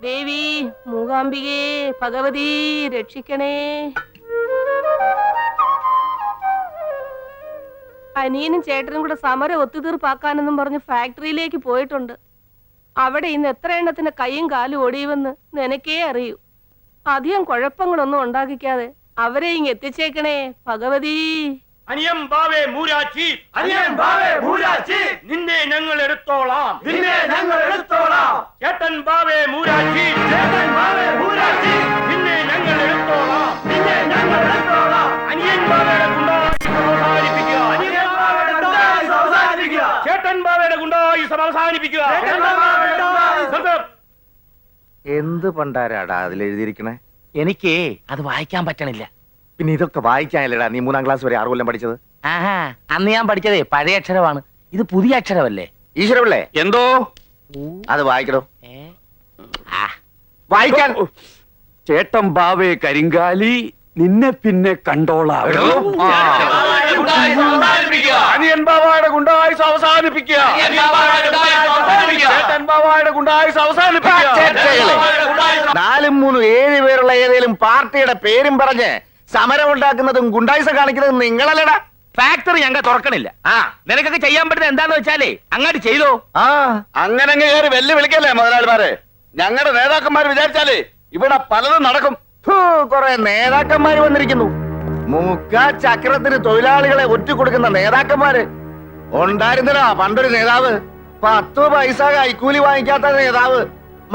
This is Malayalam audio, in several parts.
ദേവി മൂകാംബികേ ഭഗവതി രക്ഷിക്കണേ. അനിയനും ചേട്ടനും കൂടെ സമരം ഒത്തുതീർപ്പാക്കാനെന്നും പറഞ്ഞ് ഫാക്ടറിയിലേക്ക് പോയിട്ടുണ്ട്. അവിടെ ഇന്ന് എത്ര എണ്ണത്തിന്റെ കൈയും കാലും ഒടിയുമെന്ന് നിനക്കേ അറിയൂ. അധികം കുഴപ്പങ്ങളൊന്നും ഉണ്ടാക്കിക്കാതെ അവരെ ഇങ്ങ് എത്തിച്ചേക്കണേ ഭഗവതി. അനിയം ബാവേ മൂരാച്ചി, അനിയം ബാവേ മൂരാച്ചി, നിന്നെ ഞങ്ങൾ എടുത്തോളാം, നിന്നെ ഞങ്ങൾ എടുത്തോളാം. ചേട്ടൻ ബാവേ മൂരാച്ചി, ചേട്ടൻ ബാവേ മൂരാച്ചി, നിന്നെ ഞങ്ങൾ എടുത്തോളാം, നിന്നെ ഞങ്ങൾ എടുത്തോളാം. അനിയൻ ബാവയുടെ ഗുണ്ടായുസം അവസാനിപ്പിക്കുക, അനിയൻ ബാവയുടെ ഗുണ്ടായുസം അവസാനിപ്പിക്കുക, ചേട്ടൻ ബാവയുടെ ഗുണ്ടായുസം അവസാനിപ്പിക്കുക. ചേട്ടൻ ബാവയുടെ ഗുണ്ടായുസം. നിർത്ത്. എന്ത് പണ്ടാരാടാ അതിലെഴുതിയിരിക്കണേ? എനിക്ക് അത് വായിക്കാൻ പറ്റണില്ല. പിന്നെ ഇതൊക്കെ വായിക്കാനല്ലേടാ നീ 3ാം ക്ലാസ് വരെ 6 കൊല്ലം പഠിച്ചത്? ആഹാ, അന്ന് ഞാൻ പഠിച്ചതേ പഴയ അക്ഷരമാണ്. ഇത് പുതിയ അക്ഷരമല്ലേ? ഈശ്വരപിള്ളേ, എന്തോ അത് വായിക്കടോ. വായിക്കാൻ. ചേട്ടൻ ബാവേ കരിങ്കാലി, നിന്നെ പിന്നെ കണ്ടോളാം. അനിയൻ ബാവയുടെ ഗുണ്ടായുസം അവസാനിപ്പിക്കുക, ചേട്ടൻ ബാവയുടെ ഗുണ്ടായുസം അവസാനിപ്പിക്കുക. 4, 3, 7 പേരുള്ള ഏതേലും പാർട്ടിയുടെ പേരും പറഞ്ഞ് സമരം ഉണ്ടാക്കുന്നതും ഗുണ്ടായിസം കാണിക്കുന്നതും നിങ്ങളല്ലടാ. ഫാക്ടറി ഞങ്ങൾ തുറക്കണില്ല. നിനക്കൊക്കെ ചെയ്യാൻ പറ്റുന്ന എന്താന്ന് വെച്ചാലേ അങ്ങോട്ട് ചെയ്തോ. അങ്ങനെ കയറി വെല്ലുവിളിക്കല്ലേ മുതലാളിമാരെ. ഞങ്ങളുടെ നേതാക്കന്മാർ വിചാരിച്ചാലേ ഇവിടെ പലതും നടക്കും. കുറെ നേതാക്കന്മാര് വന്നിരിക്കുന്നു. മുക്കാ ചക്രത്തിന് തൊഴിലാളികളെ ഒറ്റുകൊടുക്കുന്ന നേതാക്കന്മാര് ഉണ്ടായിരുന്നടാ പണ്ടൊരു നേതാവ്. 10 പൈസ കൈക്കൂലി വാങ്ങിക്കാത്ത നേതാവ്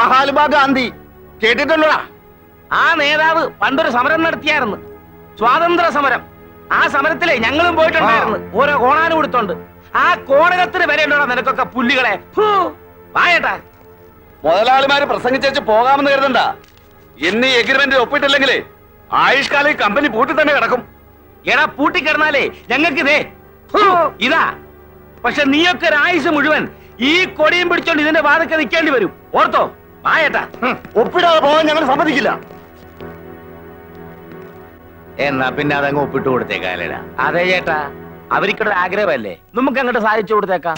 മഹാത്മാ ഗാന്ധി. കേട്ടിട്ടുണ്ടോടാ? ആ നേതാവ് പണ്ടൊരു സമരം നടത്തിയായിരുന്നു, സ്വാതന്ത്ര്യ സമരം. ആ സമരത്തിലെ ഞങ്ങളും പോയിട്ടുണ്ടായിരുന്നു, ഓരോ കോണാനും കൊടുത്തോണ്ട്. ആ കോണകത്തിന് വരെ ഉണ്ടോ നിനക്കൊക്കെ പുല്ലുകളെ. വായേട്ടാ. മുതലാളിമാര് പ്രസംഗിച്ചു പോകാമെന്ന് കരുതണ്ട. എന്നീ എഗ്രിമെന്റ് ഒപ്പിട്ടില്ലെങ്കിലേ ആയുഷ്കാലം കമ്പനി പൂട്ടി തന്നെ കിടക്കും. എടാ പൂട്ടിക്കിടന്നാലേ ഞങ്ങൾക്ക് ഇതേ ഇതാ. പക്ഷെ നീയൊക്കെ ഒരു ആയുസ് മുഴുവൻ ഈ കൊടിയും പിടിച്ചോണ്ട് ഇതിന്റെ വാതൊക്കെ നിൽക്കേണ്ടി വരും. ഓർത്തോ? വായേട്ടാ. ഒപ്പിടാതെ പോകാൻ ഞങ്ങൾ സമ്മതിക്കില്ല. എന്നാ പിന്നെ അതങ്ങ് ഒപ്പിട്ട് കൊടുത്തേക്കാലടാ. അതെ ചേട്ടാ, അവർക്കൊരു ആഗ്രഹമല്ലേ, നമുക്ക് അങ്ങോട്ട് സാധിച്ചു കൊടുത്തേക്കാം.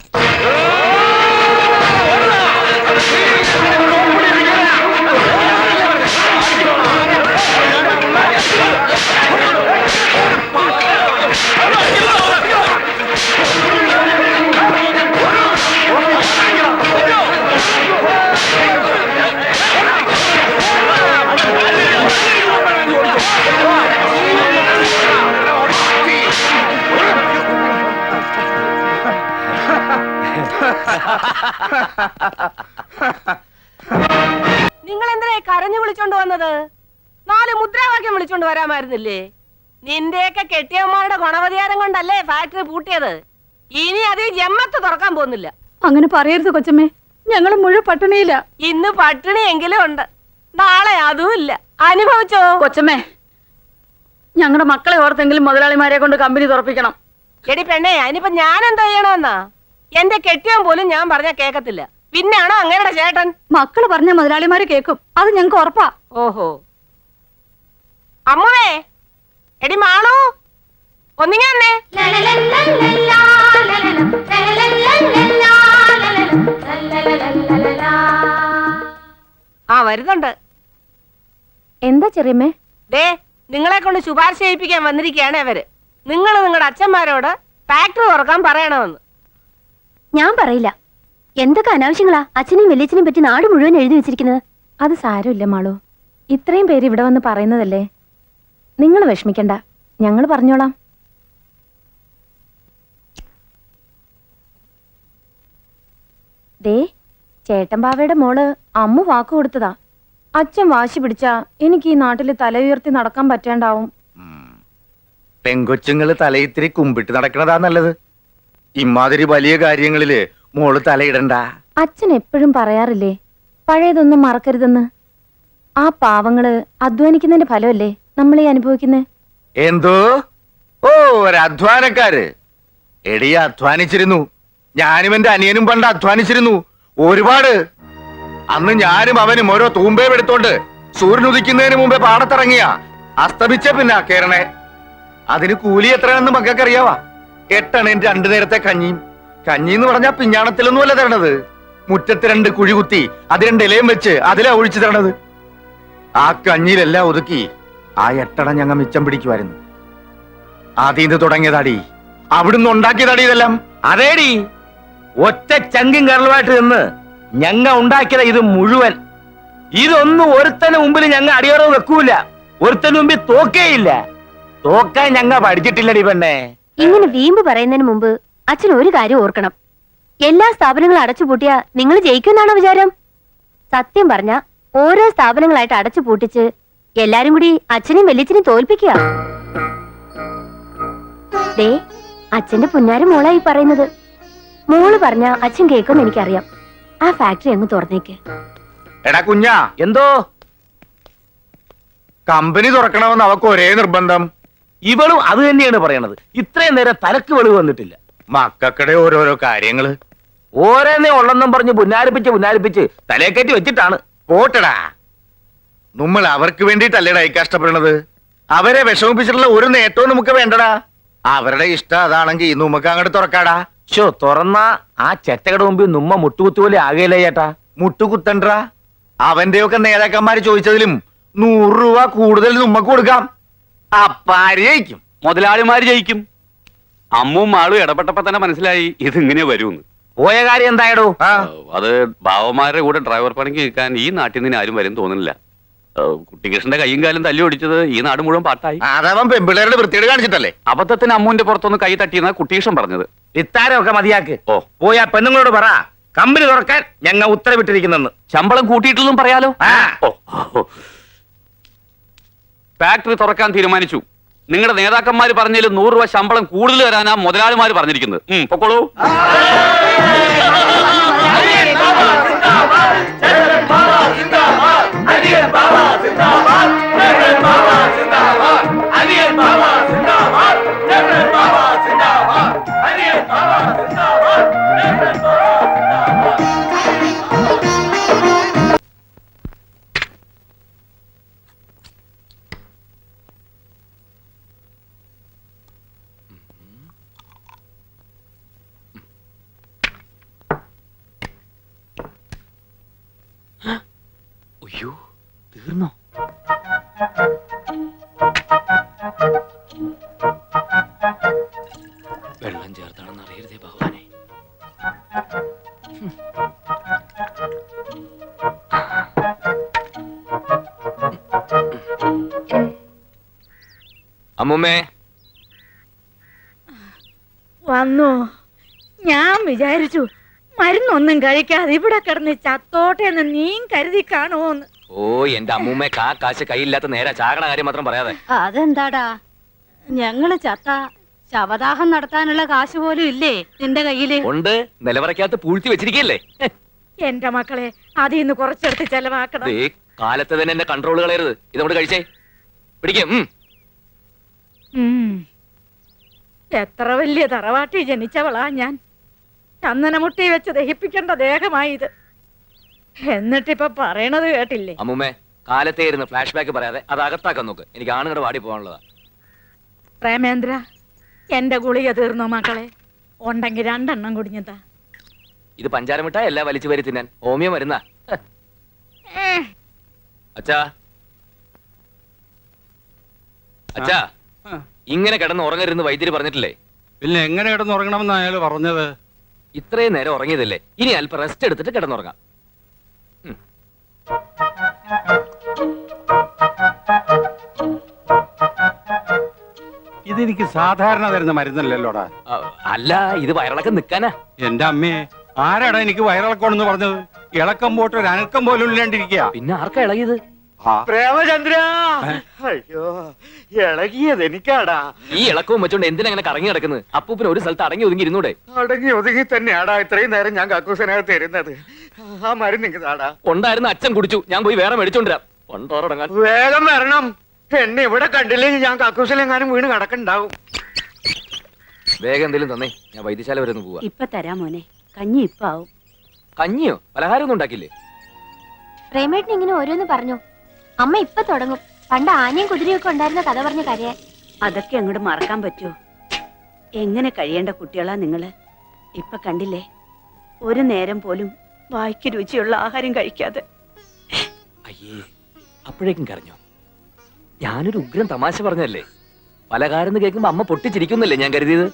നിങ്ങൾ എന്തിനാ കരഞ്ഞു വിളിച്ചോണ്ട് വന്നത്? 4 മുദ്രാവാക്യം വിളിച്ചോണ്ട് വരാമായിരുന്നില്ലേ? നിന്റെയൊക്കെ കെട്ടിയമ്മമാരുടെ ഗുണവധികാരം കൊണ്ടല്ലേ ഫാക്ടറി പൂട്ടിയത്. ഇനി അത് ജമ്മത്ത് തുറക്കാൻ പോകുന്നില്ല. അങ്ങനെ പറയരുത് കൊച്ചമ്മേ, ഞങ്ങൾ മുഴുവൻ പട്ടിണിയില്ല. ഇന്ന് പട്ടിണിയെങ്കിലും ഉണ്ട്, നാളെ അതും ഇല്ല. അനുഭവിച്ചോ? കൊച്ചമ്മേ, ഞങ്ങളുടെ മക്കളെ ഓർത്തെങ്കിലും മുതലാളിമാരെ കൊണ്ട് കമ്പനി തുറപ്പിക്കണം. എടി പെണ്ണേ, അതിനിപ്പോ ഞാൻ എന്താ ചെയ്യണമെന്നാ? എന്റെ കെട്ടിയവൻ പോലും ഞാൻ പറഞ്ഞാ കേക്കത്തില്ല, പിന്നാണോ അങ്ങയുടെ ചേട്ടൻ? മക്കള് പറഞ്ഞ മുതലാളിമാര് കേക്കും, അത് ഞങ്ങൾക്ക് ഉറപ്പാ. ഓഹോ. അമ്മുവേ, എടി മാളു, ഒന്നിങ്ങന്നെ. ആ വരുന്നുണ്ട്. എന്താ ചെറിയമ്മേ? ദേ, നിങ്ങളെ കൊണ്ട് ശുപാർശ ചെയ്യിപ്പിക്കാൻ വന്നിരിക്കുകയാണ് അവര്. നിങ്ങൾ നിങ്ങളുടെ അച്ഛന്മാരോട് ഫാക്ടറി തുറക്കാൻ പറയണമെന്ന്. ഞാൻ പറയില്ല. എന്തൊക്കെ അനാവശ്യങ്ങളാ അച്ഛനെയും വലിയച്ഛനെയും പറ്റി നാട് മുഴുവൻ എഴുതി വെച്ചിരിക്കുന്നത്. അത് സാരമില്ല മാളു, ഇത്രയും പേര് ഇവിടെ വന്ന് പറയുന്നതല്ലേ. നിങ്ങൾ വിഷമിക്കണ്ട, ഞങ്ങൾ പറഞ്ഞോളാം. ദേ, ചേട്ടൻ ബാവയുടെ മോള് അമ്മ വാക്ക് കൊടുത്തതാ. അച്ഛൻ വാശി പിടിച്ചാ എനിക്ക് ഈ നാട്ടില് തല ഉയർത്തി നടക്കാൻ പറ്റേണ്ടാവും. പെങ്കൊച്ചുങ്ങള് തലയിത്തിരി കുമ്പിട്ട് നടക്കണതാ നല്ലത്. ഇമാതിരി വലിയ കാര്യങ്ങളില് മോള് തലയിടണ്ട. അച്ഛൻ എപ്പോഴും പറയാറില്ലേ പഴയതൊന്നും മറക്കരുതെന്ന്. ആ പാവങ്ങള് അധ്വാനിക്കുന്നതിന്റെ ഫലമല്ലേ നമ്മളീ അനുഭവിക്കുന്നേ. എന്തോ? ഓ, ഒരധ്വാനക്കാര്. എടി, അധ്വാനിച്ചിരുന്നു. ഞാനും എന്റെ അനിയനും പണ്ട് അധ്വാനിച്ചിരുന്നു, ഒരുപാട്. അന്ന് ഞാനും അവനും ഓരോ തൂമ്പയും എടുത്തോണ്ട് സൂര്യൻ ഉദിക്കുന്നതിന് മുമ്പേ പാടത്തിറങ്ങിയ അസ്തമിച്ച പിന്നെ കേറണേ. അതിന് കൂലി എത്രയാണെന്ന് മക്കൾക്കറിയാവാ? 8 അണയും 2 നേരത്തെ കഞ്ഞിയും. കഞ്ഞി എന്ന് പറഞ്ഞാൽ പിഞ്ഞാണത്തിലൊന്നും അല്ല തരണത്, മുറ്റത്ത് 2 കുഴി കുത്തി അത് 2 ഇലയും വെച്ച് അതിലാ ഒഴിച്ചു തരണത്. ആ കഞ്ഞിയിലെല്ലാം ഒതുക്കി ആ 8 ഞങ്ങ മിച്ചം പിടിക്കുമായിരുന്നു. ആദ്യം തുടങ്ങിയതാടി, അവിടുന്ന് ഉണ്ടാക്കിയതാടി ഇതെല്ലാം. അതേടി, ഒറ്റ ചങ്കും കരളുമായിട്ട് നിന്ന് ഞങ്ങ ഉണ്ടാക്കിയത് ഇത് മുഴുവൻ. ഇതൊന്നും ഒരുത്തന് മുമ്പിൽ ഞങ്ങ അടിയറവ് വെക്കൂല, ഒരുത്തന് മുമ്പിൽ തോക്കേയില്ല. തോക്കാൻ ഞങ്ങ പഠിച്ചിട്ടില്ലടി പെണ്ണേ. ഇങ്ങനെ വീമ്പ് പറയുന്നതിന് മുമ്പ് അച്ഛൻ ഒരു കാര്യം ഓർക്കണം. എല്ലാ സ്ഥാപനങ്ങളും അടച്ചുപൂട്ടിയാ നിങ്ങൾ ജയിക്കുമെന്നാണോ വിചാരം? സത്യം പറഞ്ഞ ഓരോ സ്ഥാപനങ്ങളായിട്ട് അടച്ചു പൂട്ടിച്ച് എല്ലാരും കൂടി അച്ഛനെയും വല്യച്ഛനെയും തോൽപ്പിക്കുക. ദേ, അച്ഛന്റെ പുന്നാര മോളായി പറയുന്നത്. മോള് പറഞ്ഞ അച്ഛൻ കേൾക്കുമെന്ന് എനിക്കറിയാം. ആ ഫാക്ടറി അങ്ങ് തുറന്നേക്ക്. എടാ കുഞ്ഞാ, എന്തോ കമ്പനി തുറക്കണമെന്ന് അവക്ക് ഒരേ നിർബന്ധം. ഇവളും അത് തന്നെയാണ് പറയണത്. ഇത്രയും നേരം തലക്ക് വെളിവ് വന്നിട്ടില്ല. മക്കൾക്കിടെ ഓരോരോ കാര്യങ്ങള് ഓരോന്നേ ഉള്ളെന്നും പറഞ്ഞ് പുന്നാരിപ്പിച്ച് തലയെക്കറ്റി വെച്ചിട്ടാണ്. പോട്ടടാ, നമ്മൾ അവർക്ക് വേണ്ടിയിട്ടല്ലേടാ ഈ കഷ്ടപ്പെടുന്നത്. അവരെ വിഷമിപ്പിച്ചിട്ടുള്ള ഒരു നേട്ടവും നമുക്ക് വേണ്ടടാ. അവരുടെ ഇഷ്ടം അതാണെങ്കിൽ നമുക്ക് അങ്ങോട്ട് തുറക്കാടാ. ഷോ തുറന്ന ആ ചെറ്റകട മുമ്പിൽ നുമ്മ മുട്ടുകുത്തി പോലെ ആകെയില്ല ചേട്ടാ. മുട്ടുകുത്തണ്ടാ, അവന്റെയൊക്കെ നേതാക്കന്മാര് ചോദിച്ചതിലും 100 രൂപ കൂടുതൽ നമ്മക്ക് കൊടുക്കാം. അപ്പാര് ജയിക്കും? മുതലാളിമാര് ജയിക്കും. അമ്മും ആളും ഇടപെട്ടപ്പോ തന്നെ മനസ്സിലായി ഇതിങ്ങനെ വരുമെന്ന്. പോയ കാര്യം എന്തായടോ? ആ, അത് ബാവമാരുടെ കൂടെ ഡ്രൈവർ പണിക്ക് നിൽക്കാൻ ഈ നാട്ടിൽ നിന്ന് ആരും വരും തോന്നുന്നില്ല. കുട്ടികൃഷ്ണന്റെ കൈയും കാലും തല്ലി ഒടിച്ചത് ഈ നാട് മുഴുവൻ പാട്ടായി. അതവൻ പെമ്പിള്ളേരുടെ വൃത്തിയോട് കാണിച്ചിട്ടല്ലേ. അബദ്ധത്തിന് അമ്മുവിന്റെ പുറത്തൊന്ന് കൈ തട്ടിയെന്ന കുട്ടികൃഷ്ണൻ പറഞ്ഞത്. ഇത്താരമൊക്കെ മതിയാക്ക്. ഓ. പോയാ പെണ്ണുങ്ങളോട് പറ കമ്പനി തുറക്കാൻ ഞങ്ങൾ ഉത്തരവിട്ടിരിക്കുന്നെന്ന്. ശമ്പളം കൂട്ടിയിട്ടില്ലെന്നും പറയാലോ. ആ. ഓ. ഫാക്ടറി തുറക്കാൻ തീരുമാനിച്ചു. നിങ്ങളുടെ നേതാക്കന്മാര് പറഞ്ഞതിൽ 100 രൂപ ശമ്പളം കൂടുതൽ തരാനാ മുതലാളിമാര് പറഞ്ഞിരിക്കുന്നത്. പൊക്കോളൂ. അയ്യോ, തീർന്നോ? വെള്ളം ചേർത്താണെന്ന് അറിയരുതേ ഭഗവാനെ. അമ്മുമ്മേ വന്നു. ഞാൻ വിചാരിച്ചു മരുന്നൊന്നും കഴിക്കാതെ ഇവിടെ കിടന്ന് ചത്തോട്ടെ എന്ന് നീ കരുതി കാണുമോന്ന്. ഓ എന്റെ അമ്മൂമ്മ കാശ് കയ്യില്ലാത്ത നേരെ ചാകണ കാര്യം മാത്രം പറയാതെ. അതെന്താടാ, ഞങ്ങള് ചത്ത ശവദാഹം നടത്താനുള്ള കാശ് പോലും ഇല്ലേ നിന്റെ കയ്യില്? ഉണ്ട്, നിലവറയ്ക്കകത്ത് പൂഴ്ത്തി വെച്ചിരിക്കല്ലേ. എന്റെ മക്കളെ അതിൽ നിന്ന് കുറച്ചെടുത്ത് ചെലവാക്കണം. കാലത്ത് തന്നെ എന്റെ കൺട്രോൾ കളയരുത്. ഇതോട് കഴിച്ചേ പിടിക്കും. എത്ര വലിയ തറവാട്ടി ജനിച്ചവളാ ഞാൻ. ചന്ദനമുട്ടി വെച്ച് ദഹിപ്പിക്കേണ്ട ദേഹമായി ഇത്. എന്നിട്ടിപ്പൊ പറയണത് കേട്ടില്ലേ? അമ്മൂമ്മേ കാലത്തെ ഇരുന്ന് ഫ്ലാഷ് ബാക്ക് പറയാതെ അത് അകത്താക്കാൻ നോക്ക്. എനിക്ക് ആണുങ്ങളുടെ വാടി പോകാനുള്ളതാ. പ്രേമേന്ദ്ര, എന്റെ ഗുളിക തീർന്നോ മക്കളെ? ഉണ്ടെങ്കിൽ 2 എണ്ണം കുടിഞ്ഞതാ. ഇത് പഞ്ചാര മിഠായി എല്ലാം വലിച്ചു വരി തിന്നാൻ ഹോമിയോ മരുന്ന. അച്ഛാ അച്ഛാ, ഇങ്ങനെ കിടന്ന് ഉറങ്ങരുന്ന് വൈദ്യര് പറഞ്ഞിട്ടില്ലേ? പിന്നെ എങ്ങനെ കിടന്നുറങ്ങണമെന്ന് അയാൾ പറഞ്ഞത്? ഇത്രയും നേരം ഉറങ്ങിയതല്ലേ, ഇനി അല്പം റെസ്റ്റ് എടുത്തിട്ട് കിടന്നുറങ്ങാം. ഇതെനിക്ക് സാധാരണ തരുന്ന മരുന്നല്ലല്ലോടാ. അല്ല, ഇത് വയറിളക്കം നിക്കാനാ. എന്റെ അമ്മേ, ആരാടാ എനിക്ക് വയറിളക്കമെന്ന് പറഞ്ഞത്? ഇളക്കം പോട്ട് ഒരു അനക്കം പോലും ഇല്ലാണ്ടിരിക്കുക. പിന്നെ ആർക്കാ ഇളകിയത്? പ്രേമചന്ദ്ര, അയ്യോ ഇളകിയത് എനിക്കാടാ. ഈ ഇളക്കവും വെച്ചോണ്ട് എന്തിനങ്ങനെ കറങ്ങി കിടക്കുന്നത്? അപ്പൂപ്പിന് ഒരു സ്ഥലത്ത് അടങ്ങി ഒതുങ്ങി ഇരുന്നൂടെ? അടങ്ങി ഒതുങ്ങി തന്നെയാടാ ഇത്രയും നേരം ഞാൻ കക്കൂസിനകത്ത് ഇരുന്നത്. ആ മരുന്ന് നിങ്ങടാ. ഉണ്ടായിരുന്ന അച്ഛൻ കുടിച്ചു, ഞാൻ പോയി വേറെ മേടിച്ചോണ്ടിരാം. കൊണ്ടോറടങ്ങാൻ വേഗം വരണം. എന്നെ ഇവിടെ കണ്ടില്ലെങ്കിൽ ഞാൻ കക്കൂസിലെങ്ങാനും വീണ് കിടക്കണ്ടാവും. വേഗം എന്തെങ്കിലും തന്നേ, ഞാൻ വൈദ്യശാല വരെ ഒന്ന് പോവാ. ഇപ്പൊ തരാ മോനെ, കഞ്ഞി ഇപ്പൊ ആവും. കഞ്ഞിയോ പലഹാരം ഒന്നും ഉണ്ടാക്കില്ലേ? പ്രേമേട്ടൻ ഇങ്ങനെ ഓരോന്ന് പറഞ്ഞു. അമ്മ ഇപ്പൊ തുടങ്ങും. പണ്ട് ആനയും കുതിരയൊക്കെ ഉണ്ടായിരുന്ന കഥ പറഞ്ഞ കരയാൻ. അതൊക്കെ അങ്ങോട്ട് മറക്കാൻ പറ്റുമോ? എങ്ങനെ കഴിയേണ്ട കുട്ടികളാ നിങ്ങള്. ഇപ്പൊ കണ്ടില്ലേ, ഒരു നേരം പോലും വായ്ക്ക് രുചിയുള്ള ആഹാരം കഴിക്കാതെ. അയ്യേ, അപ്പോഴേക്കും കരഞ്ഞോ? ഞാനൊരു ഉഗ്രം തമാശ പറഞ്ഞല്ലേ. പലകാരെന്ന് കേൾക്കുമ്പോ അമ്മ പൊട്ടിച്ചിരിക്കുന്നല്ലേ ഞാൻ കരുതിയത്.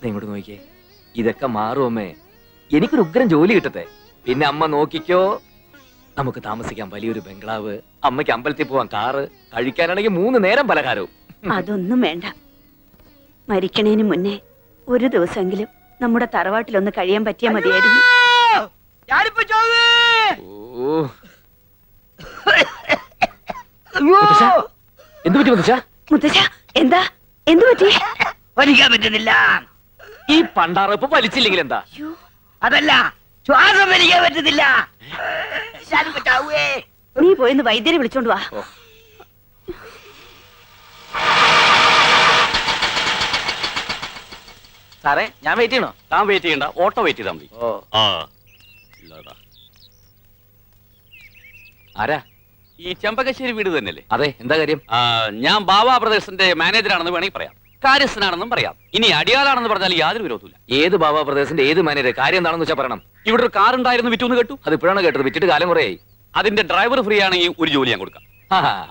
ദേ ഇങ്ങോട്ട് നോക്കിയേ, ഇതൊക്കെ മാറും അമ്മേ. എനിക്കൊരു ഉഗ്രം ജോലി കിട്ടട്ടെ, പിന്നെ അമ്മ നോക്കിക്കോ. നമുക്ക് താമസിക്കാൻ വലിയൊരു ബംഗ്ലാവ്, അമ്മയ്ക്ക് അമ്പലത്തിൽ പോവാൻ കാറ്, കഴിക്കാനാണെങ്കിൽ 3 നേരം പലഹാരവും. അതൊന്നും വേണ്ട. മരിക്കണേന് മുന്നേ ഒരു ദിവസമെങ്കിലും നമ്മുടെ തറവാട്ടിലൊന്ന് കഴിയാൻ പറ്റിയാ മതിയായിരുന്നു. ഓ, മുത്തശ്ശാ, എന്ത് പറ്റി മുത്തശ്ശാ? മുത്തശ്ശ, എന്താ എന്തു പറ്റി? വലിക്കാൻ പറ്റുന്നില്ല. ഈ പണ്ടാറപ്പ് വലിച്ചില്ലെങ്കിൽ എന്താ? അതല്ല, ശ്വാസം വലിക്കാൻ പറ്റുന്നില്ല. നീ പോയിന്ന് വൈദ്യരെ വിളിച്ചോണ്ട് വാ. സാറേ, ഞാൻ വെയിറ്റ് ചെയ്യണോ? താൻ വെയിറ്റ് ചെയ്യണ്ട, ഓട്ടോ വെയിറ്റ് ചെയ്താൽ മതി. ഓ, ഇല്ലടാ. ആരാ? ഈ ചെമ്പകശ്ശേരി വീട് തന്നെയല്ലേ? അതെ, എന്താ കാര്യം? ഞാൻ ബാബാ ബ്രദേഴ്സിന്റെ മാനേജറാണെന്ന് വേണമെങ്കിൽ പറയാം, കാര്യസ്ഥനാണെന്നും പറയാം. ഇനി അടിയാളാണെന്ന് പറഞ്ഞാൽ യാതൊരു വിരോധമില്ല. ഏത് ബാബാ പ്രദേശത്തിന്റെ ഏത് മാനേജർ? കാര്യം എന്താണെന്ന് വെച്ചാൽ പറയണം. ഇവിടെ ഒരു കാർ ഉണ്ടായിരുന്നു, വിറ്റൂന്ന് കേട്ടു. അത് ഇപ്പോഴാണ് കേട്ടത്, വിറ്റിട്ട് കാലം കുറയായി. അതിന്റെ ഡ്രൈവർ ഫ്രീ ആണെങ്കിൽ ഒരു ജോലി ഞാൻ കൊടുക്കാം.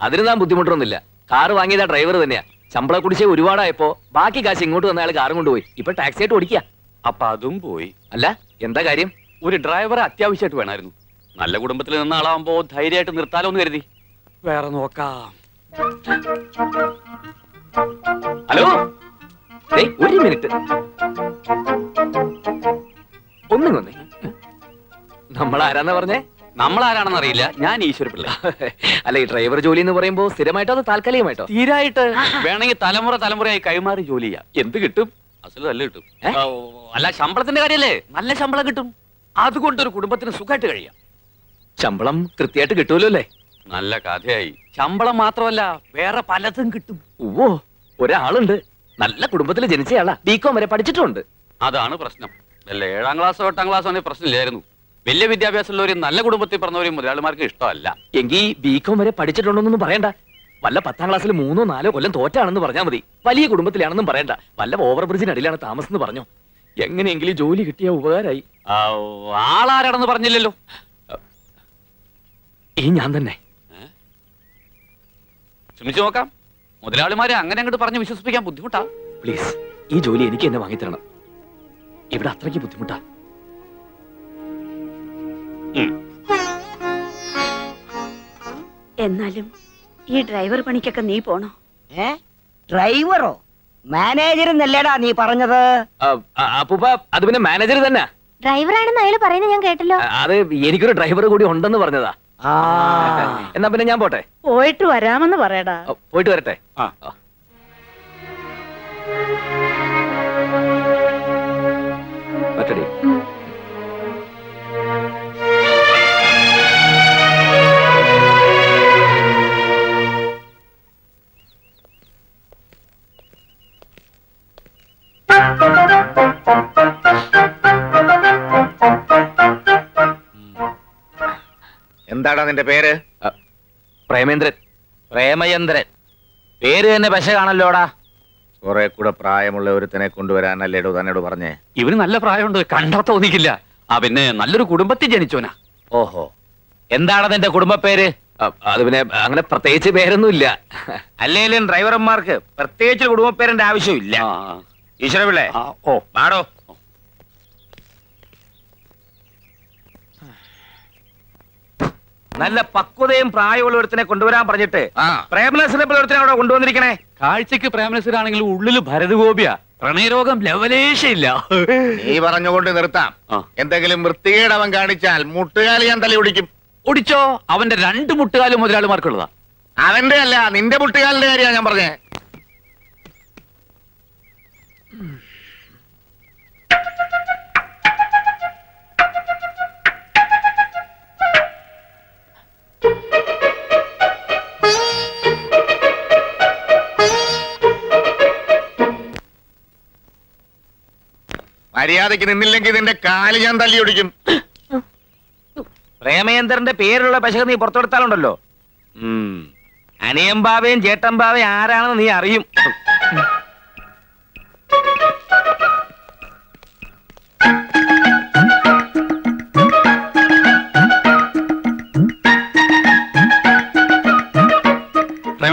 അതിന് താൻ ബുദ്ധിമുട്ടൊന്നുമില്ല. കാറ് വാങ്ങിയത് ആ ഡ്രൈവർ തന്നെയാ. ശമ്പള കുടിശ്ശേ ഒരുപാടായപ്പോ ബാക്കി കാശ് ഇങ്ങോട്ട് വന്ന അയാൾ കാറും കൊണ്ടുപോയി. ഇപ്പൊ ടാക്സി ആയിട്ട് ഓടിക്കുക. അപ്പൊ അതും പോയി. അല്ല, എന്താ കാര്യം? ഒരു ഡ്രൈവറെ അത്യാവശ്യമായിട്ട് വേണമായിരുന്നു. നല്ല കുടുംബത്തിൽ നിന്ന ആളാവുമ്പോ ധൈര്യമായിട്ട് നിർത്താലോ എന്ന് കരുതി. വേറെ നോക്കാം. ഹലോ, ഒരു മിനിറ്റ് ഒന്നും വന്നേ. നമ്മൾ ആരാന്നാ പറഞ്ഞേ? നമ്മളാരാണെന്ന് അറിയില്ല, ഞാൻ ഈശ്വരപിള്ള. അല്ല, ഈ ഡ്രൈവർ ജോലി എന്ന് പറയുമ്പോ സ്ഥിരമായിട്ടോ അതോ താൽക്കാലികമായിട്ടോ? തീരായിട്ട് വേണമെങ്കിൽ തലമുറയായി കൈമാറി ജോലി ചെയ്യാം. എന്ത് കിട്ടും? അസല് നല്ല കിട്ടും. അല്ല, ശമ്പളത്തിന്റെ കാര്യല്ലേ, നല്ല ശമ്പളം കിട്ടും. അതുകൊണ്ടൊരു കുടുംബത്തിന് സുഖമായിട്ട് കഴിയാം. ശമ്പളം കൃത്യമായിട്ട് കിട്ടുമല്ലോ അല്ലേ? നല്ല കഥയായി. ശമ്പളം മാത്രമല്ല, വേറെ പലതും കിട്ടും. ഓ, ഒരാളുണ്ട്, നല്ല കുടുംബത്തിൽ ജനിച്ചയാളാ, ബികോം വരെ പഠിച്ചിട്ടുണ്ട്. അതാണ് പ്രശ്നം. വല്ല 7ാം ക്ലാസ്സോ 8ാം ക്ലാസ്സോ ആണെങ്കിൽ പ്രശ്നമില്ലായിരുന്നു. വലിയ വിദ്യാഭ്യാസമുള്ളവരും നല്ല കുടുംബത്തിൽ പറഞ്ഞവരും മുതലാളിമാർക്ക് ഇഷ്ടമല്ല. എങ്കിൽ ബികോം വരെ പഠിച്ചിട്ടുണ്ടോന്നൊന്നും പറയണ്ട. വല്ല 10ാം ക്ലാസ്സിൽ 3 4 കൊല്ലം തോറ്റാണെന്ന് പറഞ്ഞാൽ മതി. വലിയ കുടുംബത്തിലാണെന്നും പറയണ്ട. വല്ല ഓവർ ബ്രിഡ്ജിനടിയിലാണ് താമസം എന്ന് പറഞ്ഞോ. എങ്ങനെയെങ്കിലും ജോലി കിട്ടിയ ഉപകാരമായി. ആളാരാണെന്ന് പറഞ്ഞില്ലല്ലോ. ഈ ഞാൻ തന്നെ. ശ്രമിച്ചു നോക്കാം. മുതലാളിമാരെ അങ്ങനെ അങ്ങോട്ട് പറഞ്ഞ് വിശ്വസിപ്പിക്കാൻ ബുദ്ധിമുട്ടാ. പ്ലീസ്, ഈ ജോലി എനിക്ക് എന്നെ വാങ്ങിത്തരണം. ഇവിടെ അത്രയ്ക്ക് ബുദ്ധിമുട്ടാ. എന്നാലും ഈ ഡ്രൈവർ പണിക്കൊക്കെ നീ പോണോ? ഡ്രൈവറോ മാനേജർ എന്നല്ലേടാ നീ പറഞ്ഞത്? അപ്പൂപ്പ, അത് പിന്നെ മാനേജർ തന്നെ. ഡ്രൈവറാണെന്ന് അയാൾ പറയുന്നത് ഞാൻ കേട്ടല്ലോ. അത് എനിക്കൊരു ഡ്രൈവർ കൂടി ഉണ്ടെന്ന് പറഞ്ഞതാ. എന്നാ പിന്നെ ഞാൻ പോട്ടെ. പോയിട്ട് വരാമെന്ന് പറയടാ. പോയിട്ട് വരട്ടെ. പറ്റടി. എന്താടാ നിന്റെ പേര്? പ്രേമേന്ദ്രൻ. പ്രേമചന്ദ്രൻ. പേര് തന്നെ പശ കാണല്ലോടാ. കുറെ കൂടെ പ്രായമുള്ള ഒരുത്തനെ കൊണ്ടുവരാനല്ലേടോ തന്നോട് പറഞ്ഞേ? ഇവന് നല്ല പ്രായമുണ്ട്, കണ്ടാ തോന്നിക്കില്ല. പിന്നെ നല്ലൊരു കുടുംബത്തിൽ ജനിച്ചോനാ. ഓഹോ, എന്താണ് നിന്റെ കുടുംബ പേര്? അത് പിന്നെ അങ്ങനെ പ്രത്യേകിച്ച് പേരൊന്നുമില്ല. അല്ലെങ്കിലും ഡ്രൈവർമാർക്ക് പ്രത്യേകിച്ച് കുടുംബ പേരിന്റെ ആവശ്യമില്ല. ഈശ്വരപിള്ളേ, ഓ പാടോ. നല്ല പക്വതയും പ്രായമുള്ള ഒരുത്തിനെ കൊണ്ടുവരാൻ പറഞ്ഞിട്ട് പ്രേമനസിനെ പോലെ ഒരുത്തിനെ അവിടെ കൊണ്ടുവന്നിരിക്കണേ. കാഴ്ചക്ക് പ്രേമനസരാണെങ്കിലും ഉള്ളില് ഭരതഗോപിയാ. പ്രണയരോഗം ലവലേശയില്ല. നീ പറഞ്ഞുകൊണ്ട് നിർത്താം. എന്തെങ്കിലും വൃത്തികേട് അവൻ കാണിച്ചാൽ മുട്ടുകാലി ഞാൻ തലി ഒടിക്കും. ഒടിച്ചോ? അവന്റെ 2 മുട്ടുകാലും മുതലാളിമാർക്കുള്ളതാ. അവന്റെ അല്ല, നിന്റെ മുട്ടുകാലിന്റെ കാര്യമാണ് ഞാൻ പറഞ്ഞേ. മര്യാദയ്ക്ക് നിന്നില്ലെങ്കിൽ നിന്റെ കാല് ഞാൻ തല്ലി ഒടിക്കും. പ്രേമേന്ദ്രന്റെ പേരുള്ള പശ നീ പുറത്തെടുത്താലുണ്ടല്ലോ, അനിയമ്പാവയും ചേട്ടമ്പാവയും ആരാണെന്ന് നീ അറിയും.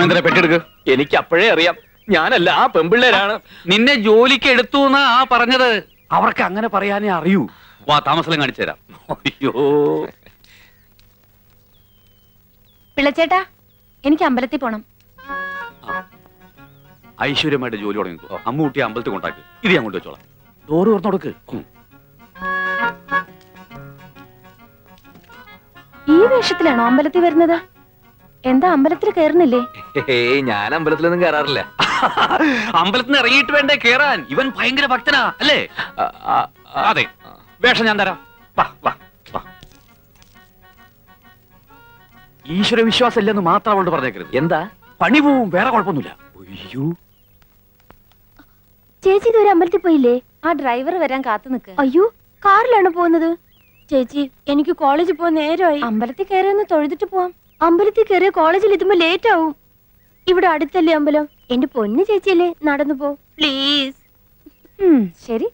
താനെന്തിനാ പെട്ടെടുക്ക്? എനിക്ക് അപ്പോഴേ അറിയാം ഞാനല്ല ആ പെമ്പിള്ളേരാണ്. നിന്നെ ജോലിക്ക് എടുത്തു എന്നാ ആ പറഞ്ഞത്. അവർക്ക് അങ്ങനെ പറയാനേ അറിയൂ. വാ, താമസം കാണിച്ചു തരാം. അയ്യോ, പിള്ളച്ചേട്ടാ, എനിക്ക് അമ്പലത്തിൽ പോണം. ഐശ്വര്യമായിട്ട് ജോലി തുടങ്ങി. അമ്മൂട്ടി അമ്പലത്തിൽ കൊണ്ടാക്ക്. ഇത് ഞാൻ കൊണ്ടുവച്ചോളാം. ഡോറ് തുറന്നു കൊടുക്ക്. ഈ വേഷത്തിലാണോ അമ്പലത്തിൽ വരുന്നത്? എന്താ അമ്പലത്തിൽ കയറുന്നില്ലേ? ഏയ് ഞാൻ അമ്പലത്തിലൊന്നും കയറാറില്ല. അമ്പലത്തിൽ നിന്ന് ഇറങ്ങിയിട്ട് വേണ്ടേ കേറാൻ? ഇവൻ ഭയങ്കര ഭക്തനാ അല്ലേ? അതെ, വേഷം ഞാൻ തരാം. വാ വാ വാ. ഈശ്വര വിശ്വാസം ഇല്ലെന്ന് മാത്രം അവളോട് പറഞ്ഞേക്കരുത്. എന്താ? പണി പോവും, വേറെ കുഴപ്പമൊന്നുമില്ല. അയ്യോ, ചേച്ചി ഇതുവരെ അമ്പലത്തിൽ പോയില്ലേ? ആ ഡ്രൈവർ വരാൻ കാത്തു നിൽക്ക്. അയ്യോ, കാറിലാണ് പോകുന്നത്. ചേച്ചി, എനിക്ക് കോളേജിൽ പോകാൻ നേരമായി. അമ്പലത്തിൽ കയറി ഒന്ന് തൊഴുതിട്ട് പോവാം. അമ്പലത്തിൽ കയറിയ കോളേജിൽ എത്തുമ്പോ ലേറ്റ് ആവും. ഇവിടെ അടുത്തല്ലേ അമ്പലം? എന്റെ പൊന്നു ചേച്ചിയല്ലേ, നടന്നു പോ പ്ലീസ്. ശരി.